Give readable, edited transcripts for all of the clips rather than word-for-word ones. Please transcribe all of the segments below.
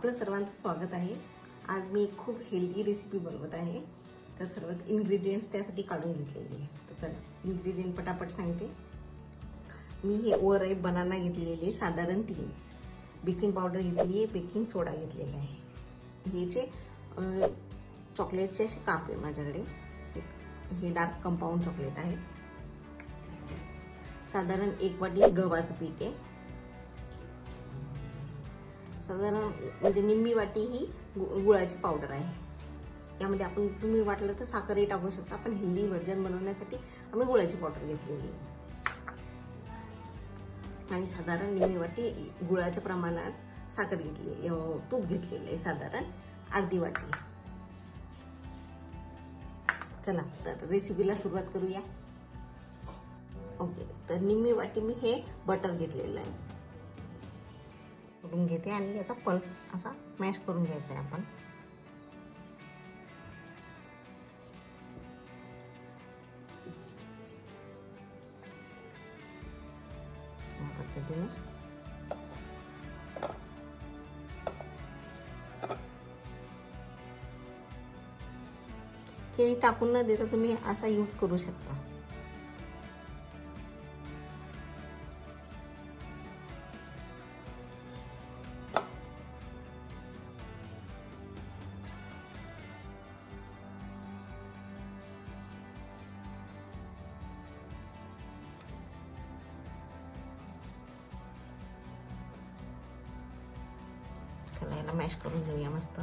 आपलं सर्वांचं स्वागत आहे। आज मी एक खूप हेल्दी रेसिपी बनवत आहे। तर सर्वात इन्ग्रेडियंट्स त्यासाठी काढून घेतलेले आहे। तर चला इन्ग्रेडियंट पटापट सांगते। मी हे ओव्हरराईप बनाना घेतलेले साधारण 3, बेकिंग पावडर घेतली आहे, बेकिंग सोडा घेतलेला आहे। हे जे चॉकलेटचे असे काप आहे माझ्याकडे, हे डार्क कंपाऊंड चॉकलेट आहे। साधारण 1 वाटी गव्हाचं पीठ आहे। साधारण म्हणजे निम्मी वाटी ही गुळाची पावडर आहे। यामध्ये आपण तुम्ही वाटलं तर साखरही टाकू शकता, पण हेल्दी व्हर्जन बनवण्यासाठी आम्ही गुळाची पावडर घेतलेली आहे। आणि साधारण निम्मी वाटी गुळाच्या प्रमाणात साखर घेतली, तूप घेतलेले आहे साधारण अर्धी वाटी। चला तर रेसिपीला सुरुवात करूया। ओके, तर निम्मी वाटी मी हे बटर घेतलेलं आहे, करून घेते आणि याचा पल्प असा मॅश करून घ्यायचा आहे आपण। पद्धतीने केळी टाकून न देता तुम्ही असा यूज करू शकता। याला मॅश करून घेऊया मस्त।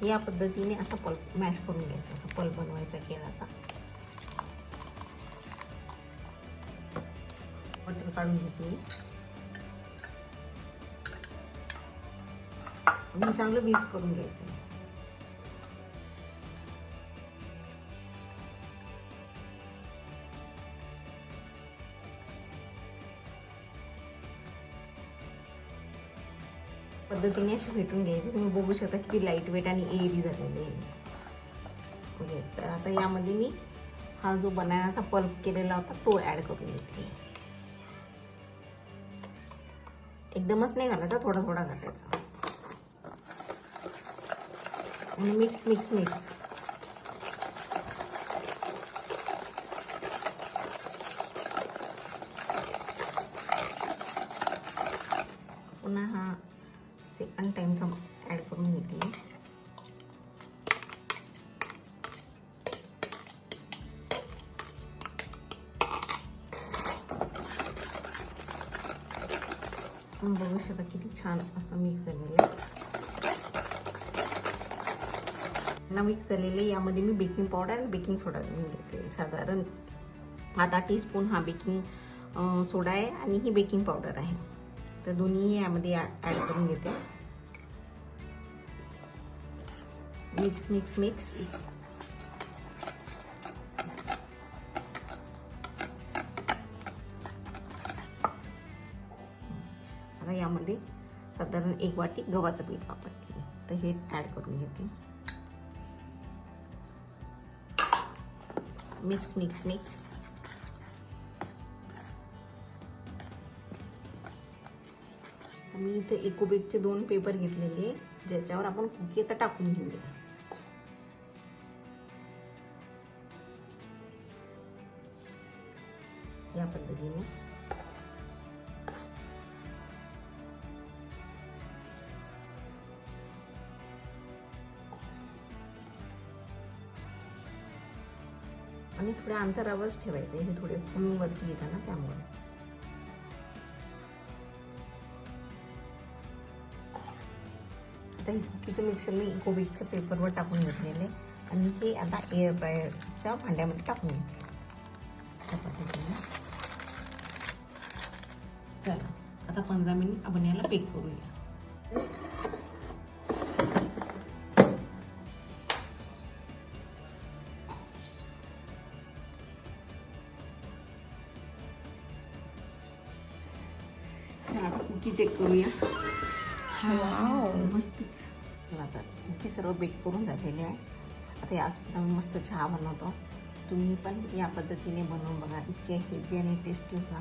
या पद्धतीने असा पल्प मॅश करून घ्यायचा, असा पल्प बनवायचा केळाचा। बटर काढून घेते आणि चांगलं मिक्स करून घ्यायचं। पद्धतीने अशी भेटून घ्यायचं। तुम्ही बघू शकता किती लाईट वेट आणि एअरी झालेले आहे। ओके, तर आता यामध्ये मी हा जो बनानाचा पल्प केलेला होता तो ऍड करून घेते। एकदमच नाही घालायचा, थोडा थोडा घालायचा आणि मिक्स मिक्स मिक्स। पुन्हा हा सेकंड टाइमचा ऍड करून घेते। बघू शकता किती छान असं मिक्स झालेलं आहे। मिक्स झालेले यामध्ये मी बेकिंग पावडर आणि बेकिंग सोडा घेऊन घेते। साधारण ½ टीस्पून हा बेकिंग सोडा आहे आणि ही बेकिंग पावडर आहे। तर दोन्ही यामध्ये ऍड करून घेते। Mix mix mix. आता यामध्ये साधारण 1 वाटी गव्हाचं पीठ वापरते, तर हे ऍड करून घेते। Mix mix mix. मी इथे इकोबेकचे 2 पेपर घेतलेले, ज्याच्यावर आपण कुकी आता टाकून घेऊया। या पद्धतीने आणि थोड्या अंतरावरच ठेवायचे, हे थोडे फुलून वरती येतात ना त्यामुळे। आता हे कुकीचं मिक्सर मी इकोबेकच्या पेपरवर टाकून घेतलेले आणि हे आता एअर फ्रायरच्या भांड्यामध्ये टाकून घेतले। चला आता 15 मिनिट आपण याला बेक करूया। चला आता कुकी चेक करूया। वाव, मस्तच। चला तर की सर्व बेक करून झालेले आहे. आता यासोबत आम्ही मस्त चहा बनवतो. तुम्ही पण या पद्धतीने बनवून बघा. इतके हेल्दी आणि टेस्टी होता.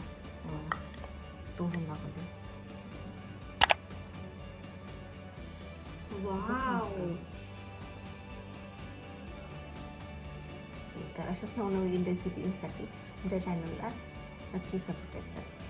तोडून दाखवते. तर अशाच नवनवीन रेसिपींसाठी आमच्या चॅनलला नक्की सबस्क्राईब करा.